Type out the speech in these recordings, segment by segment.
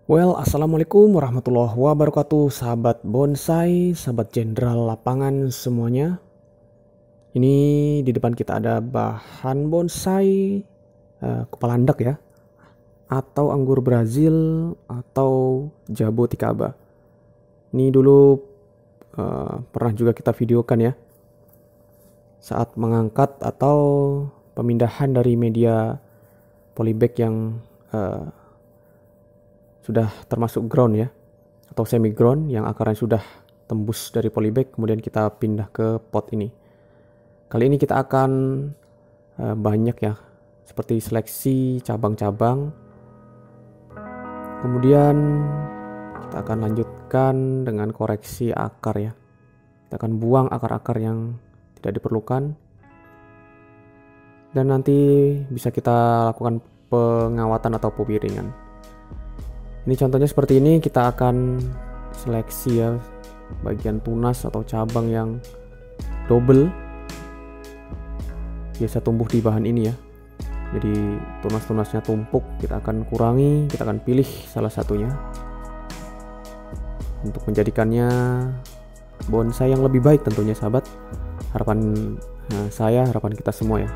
Assalamualaikum warahmatullahi wabarakatuh, sahabat bonsai, sahabat jenderal lapangan semuanya. Ini di depan kita ada bahan bonsai kepala andak ya, atau anggur Brazil atau jaboticaba. Ini dulu pernah juga kita videokan ya, saat mengangkat atau pemindahan dari media polybag yang sudah termasuk ground ya, atau semi ground yang akarnya sudah tembus dari polybag, kemudian kita pindah ke pot ini. Kali ini kita akan banyak ya, seperti seleksi cabang-cabang. Kemudian kita akan lanjutkan dengan koreksi akar ya. Kita akan buang akar-akar yang tidak diperlukan, dan nanti bisa kita lakukan pengawatan atau pewiringan. Ini contohnya seperti ini, kita akan seleksi ya bagian tunas atau cabang yang double, biasa tumbuh di bahan ini ya. Jadi tunas-tunasnya tumpuk, kita akan kurangi, kita akan pilih salah satunya untuk menjadikannya bonsai yang lebih baik tentunya sahabat. Harapan saya, harapan kita semua ya.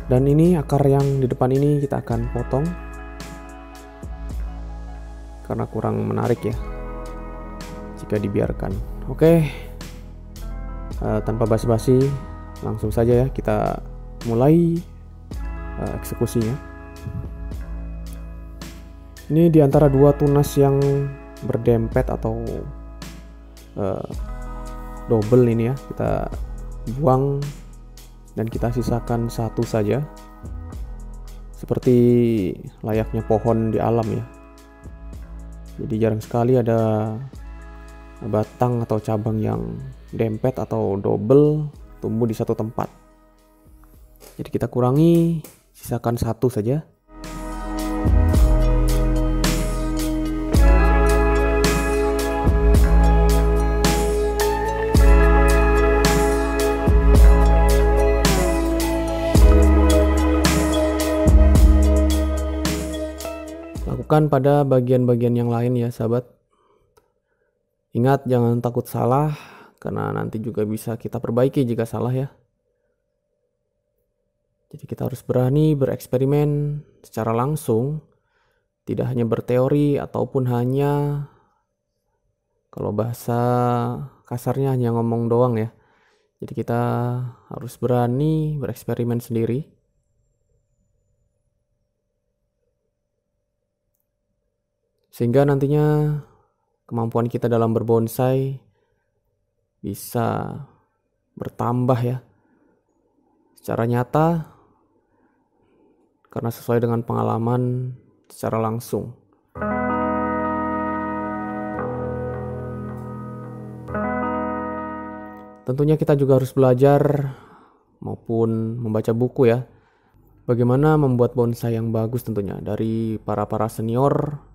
Dan ini akar yang di depan ini kita akan potong karena kurang menarik ya jika dibiarkan. Oke, tanpa basa-basi langsung saja ya kita mulai eksekusinya. Ini diantara dua tunas yang berdempet atau double ini ya, kita buang dan kita sisakan satu saja, seperti layaknya pohon di alam ya. Jadi jarang sekali ada batang atau cabang yang dempet atau double tumbuh di satu tempat. Jadi kita kurangi, sisakan satu saja. Lakukan pada bagian-bagian yang lain ya sahabat. Ingat, jangan takut salah, karena nanti juga bisa kita perbaiki jika salah ya. Jadi kita harus berani bereksperimen secara langsung, tidak hanya berteori ataupun hanya, kalau bahasa kasarnya, hanya ngomong doang ya. Jadi kita harus berani bereksperimen sendiri. Sehingga nantinya kemampuan kita dalam berbonsai bisa bertambah ya secara nyata, karena sesuai dengan pengalaman secara langsung. Tentunya kita juga harus belajar maupun membaca buku ya, bagaimana membuat bonsai yang bagus tentunya dari para senior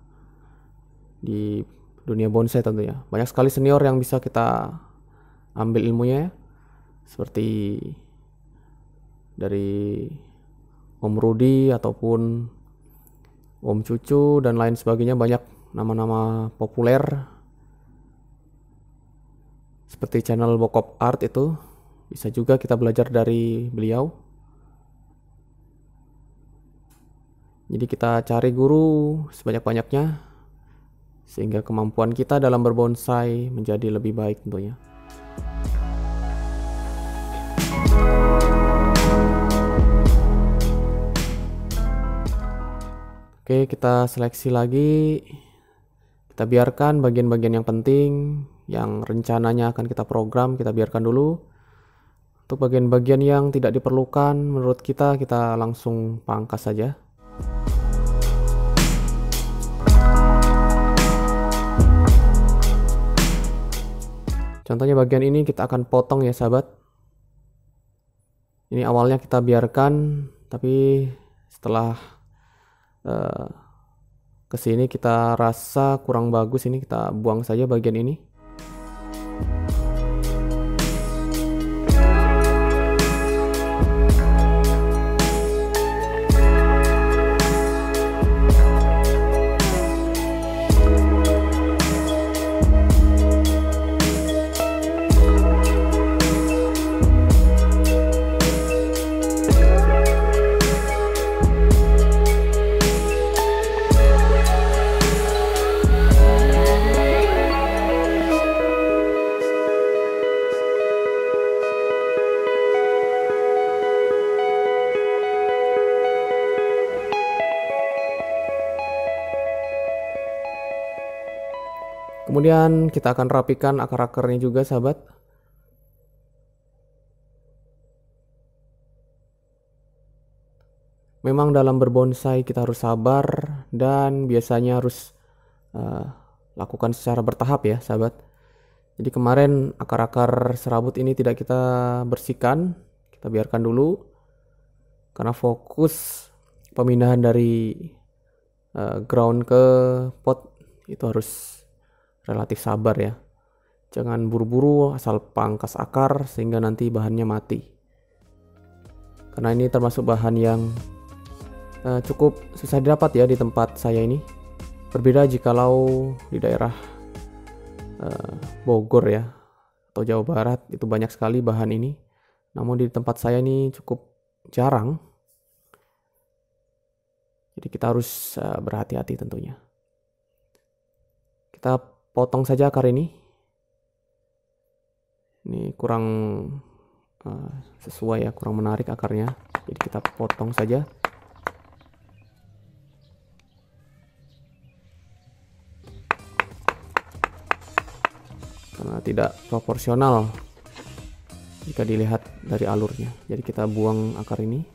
di dunia bonsai tentunya. Banyak sekali senior yang bisa kita ambil ilmunya ya, seperti dari Om Rudi ataupun Om Cucu dan lain sebagainya. Banyak nama-nama populer seperti channel Bokop Art, itu bisa juga kita belajar dari beliau. Jadi kita cari guru sebanyak-banyaknya sehingga kemampuan kita dalam berbonsai menjadi lebih baik tentunya. Oke, kita seleksi lagi. Kita biarkan bagian-bagian yang penting, yang rencananya akan kita program, kita biarkan dulu. Untuk bagian-bagian yang tidak diperlukan menurut kita langsung pangkas saja. Contohnya bagian ini kita akan potong ya sahabat. Ini awalnya kita biarkan, tapi setelah kesini kita rasa kurang bagus, ini kita buang saja bagian ini. Kemudian kita akan rapikan akar-akarnya juga, sahabat. Memang dalam berbonsai kita harus sabar dan biasanya harus lakukan secara bertahap ya, sahabat. Jadi kemarin akar-akar serabut ini tidak kita bersihkan, kita biarkan dulu karena fokus pemindahan dari ground ke pot itu harus relatif sabar ya. Jangan buru-buru asal pangkas akar sehingga nanti bahannya mati. Karena ini termasuk bahan yang cukup susah didapat ya di tempat saya ini. Berbeda jikalau di daerah Bogor ya atau Jawa Barat itu banyak sekali bahan ini. Namun di tempat saya ini cukup jarang. Jadi kita harus berhati-hati tentunya. Kita potong saja akar ini. Ini kurang sesuai ya, kurang menarik akarnya. Jadi kita potong saja. Karena tidak proporsional jika dilihat dari alurnya. Jadi kita buang akar ini.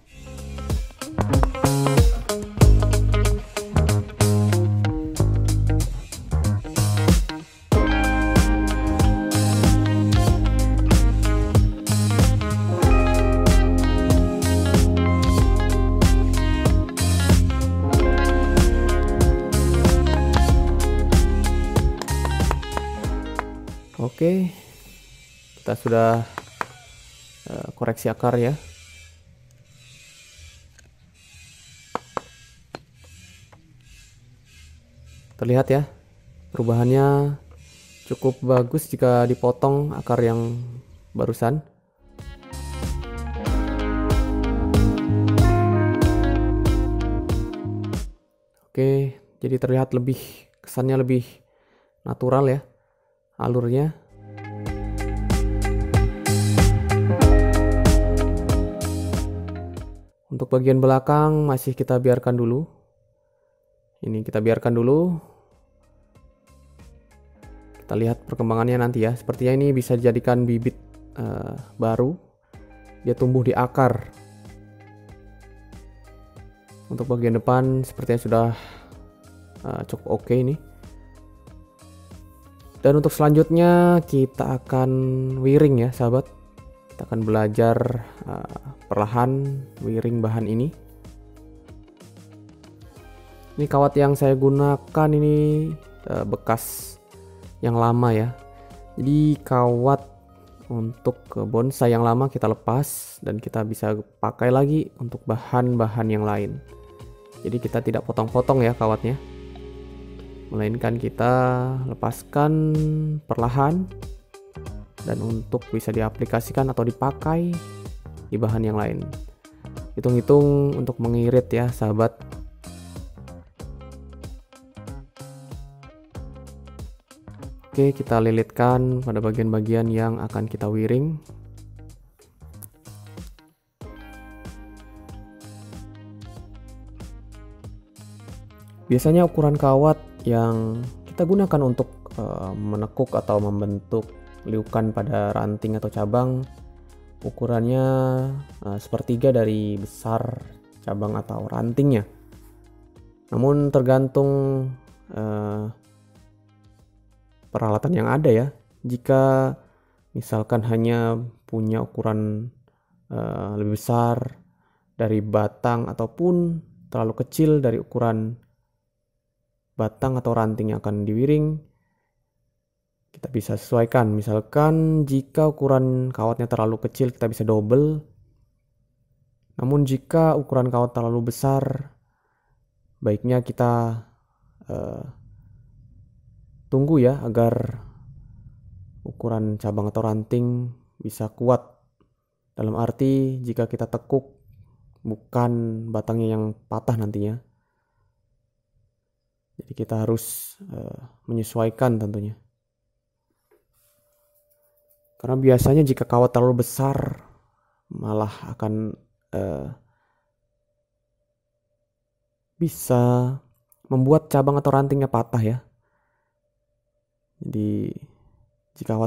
Oke, kita sudah koreksi akar ya. Terlihat ya, perubahannya cukup bagus jika dipotong akar yang barusan. Oke, jadi terlihat kesannya lebih natural ya alurnya. Untuk bagian belakang masih kita biarkan dulu. Ini kita biarkan dulu. Kita lihat perkembangannya nanti ya. Sepertinya ini bisa dijadikan bibit baru. Dia tumbuh di akar. Untuk bagian depan sepertinya sudah cukup oke ini. Dan untuk selanjutnya kita akan wiring ya, sahabat. Kita akan belajar perlahan wiring bahan ini. Ini kawat yang saya gunakan ini bekas yang lama ya. Jadi kawat untuk bonsai yang lama kita lepas dan kita bisa pakai lagi untuk bahan-bahan yang lain. Jadi kita tidak potong-potong ya kawatnya, melainkan kita lepaskan perlahan dan untuk bisa diaplikasikan atau dipakai di bahan yang lain. Hitung-hitung untuk mengirit ya, sahabat. Oke, kita lilitkan pada bagian-bagian yang akan kita wiring. Biasanya ukuran kawat yang kita gunakan untuk menekuk atau membentuk liukan pada ranting atau cabang, ukurannya sepertiga dari besar cabang atau rantingnya. Namun tergantung peralatan yang ada ya. Jika misalkan hanya punya ukuran lebih besar dari batang ataupun terlalu kecil dari ukuran batang atau ranting yang akan diwiring, kita bisa sesuaikan. Misalkan jika ukuran kawatnya terlalu kecil, kita bisa double. Namun jika ukuran kawat terlalu besar, baiknya kita tunggu ya agar ukuran cabang atau ranting bisa kuat. Dalam arti jika kita tekuk bukan batangnya yang patah nantinya. Jadi kita harus menyesuaikan tentunya. Karena biasanya jika kawat terlalu besar malah akan bisa membuat cabang atau rantingnya patah ya. Jadi jika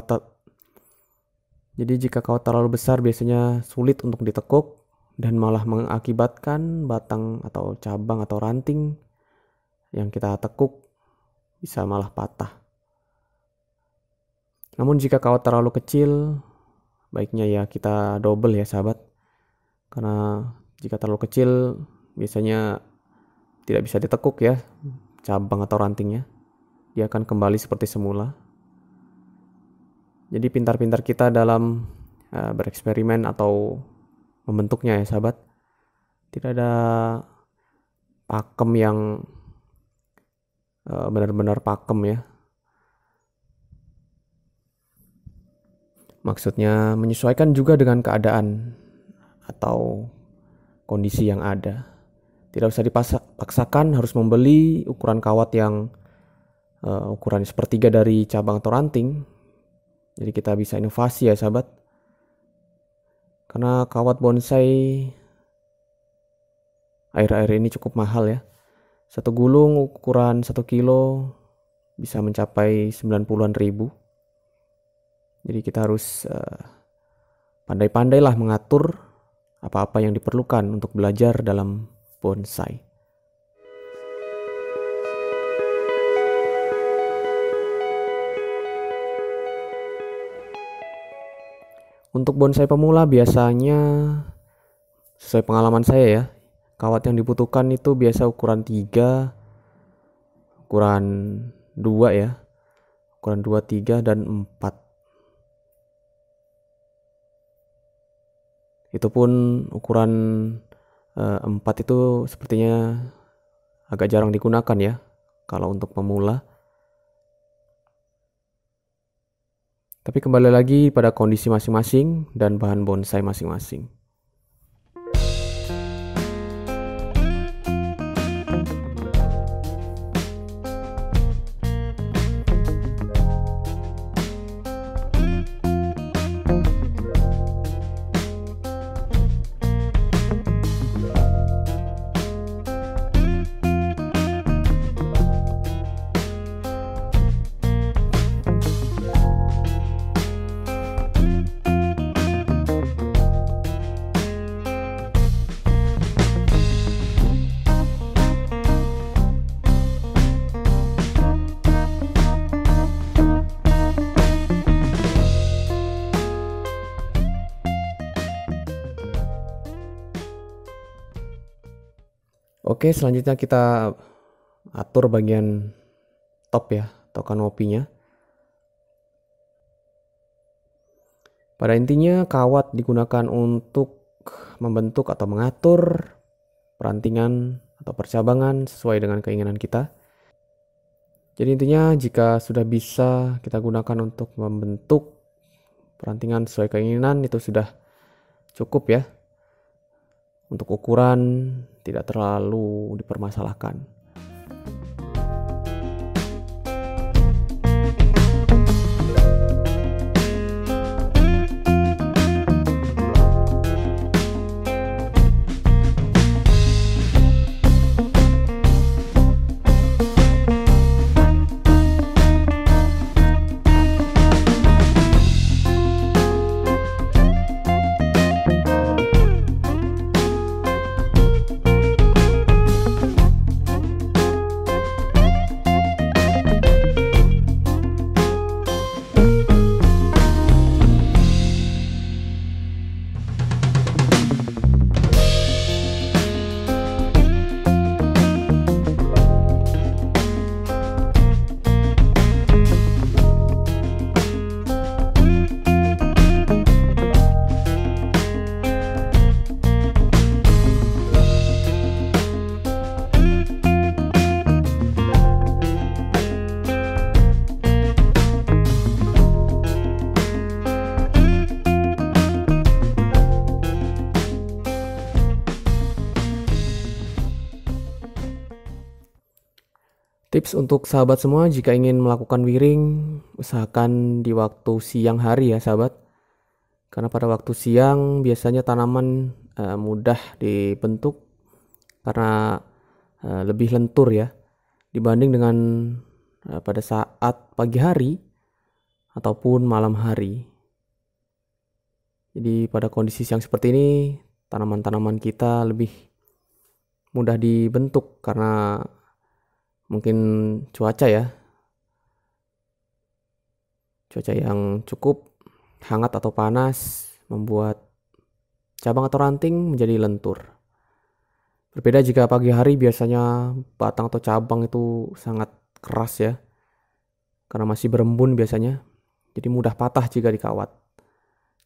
kawat terlalu besar biasanya sulit untuk ditekuk dan malah mengakibatkan batang atau cabang atau ranting yang kita tekuk bisa malah patah. Namun jika kawat terlalu kecil, baiknya ya kita double ya sahabat. Karena jika terlalu kecil biasanya tidak bisa ditekuk ya cabang atau rantingnya. Dia akan kembali seperti semula. Jadi pintar-pintar kita dalam bereksperimen atau membentuknya ya sahabat. Tidak ada pakem yang benar-benar pakem ya. Maksudnya menyesuaikan juga dengan keadaan atau kondisi yang ada. Tidak usah dipaksakan harus membeli ukuran kawat yang ukuran sepertiga dari cabang atau ranting. Jadi kita bisa inovasi ya sahabat. Karena kawat bonsai akhir-akhir ini cukup mahal ya. Satu gulung ukuran 1 kilo bisa mencapai 90-an ribu. Jadi kita harus pandai-pandailah mengatur apa-apa yang diperlukan untuk belajar dalam bonsai. Untuk bonsai pemula biasanya sesuai pengalaman saya ya, kawat yang dibutuhkan itu biasa ukuran 3, ukuran 2 ya, ukuran 2, 3, dan 4. Itu pun ukuran 4 itu sepertinya agak jarang digunakan ya kalau untuk pemula. Tapi kembali lagi pada kondisi masing-masing dan bahan bonsai masing-masing. Oke, selanjutnya kita atur bagian top ya, atau kanopinya. Pada intinya kawat digunakan untuk membentuk atau mengatur perantingan atau percabangan sesuai dengan keinginan kita. Jadi intinya jika sudah bisa kita gunakan untuk membentuk perantingan sesuai keinginan itu sudah cukup ya. Untuk ukuran tidak terlalu dipermasalahkan. Tips untuk sahabat semua jika ingin melakukan wiring, usahakan di waktu siang hari ya sahabat. Karena pada waktu siang biasanya tanaman mudah dibentuk karena lebih lentur ya. Dibanding dengan pada saat pagi hari ataupun malam hari. Jadi pada kondisi yang seperti ini, tanaman-tanaman kita lebih mudah dibentuk karena mungkin cuaca ya. Cuaca yang cukup hangat atau panas membuat cabang atau ranting menjadi lentur. Berbeda jika pagi hari, biasanya batang atau cabang itu sangat keras ya, karena masih berembun biasanya, jadi mudah patah jika dikawat.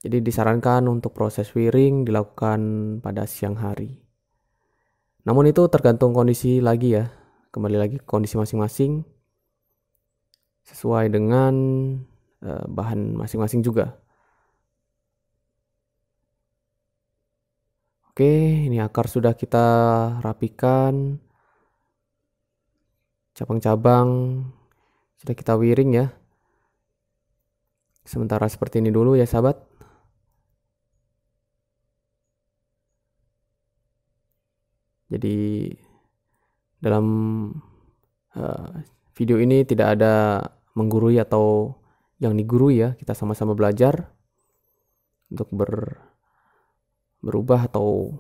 Jadi disarankan untuk proses wiring dilakukan pada siang hari. Namun itu tergantung kondisi lagi ya, kembali lagi ke kondisi masing-masing, sesuai dengan bahan masing-masing juga. Oke, ini akar sudah kita rapikan, cabang-cabang sudah kita wiring ya. Sementara seperti ini dulu ya sahabat. Jadi dalam video ini tidak ada menggurui atau yang digurui ya, kita sama-sama belajar untuk berubah atau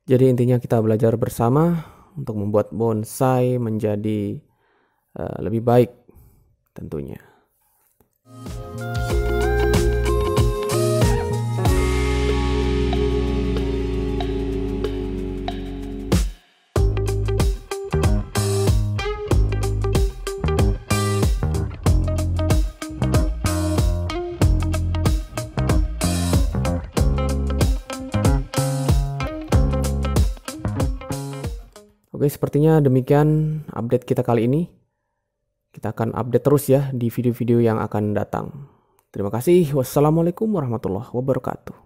jadi intinya kita belajar bersama untuk membuat bonsai menjadi lebih baik tentunya. Oke, sepertinya demikian update kita kali ini. Kita akan update terus ya di video-video yang akan datang. Terima kasih. Wassalamualaikum warahmatullahi wabarakatuh.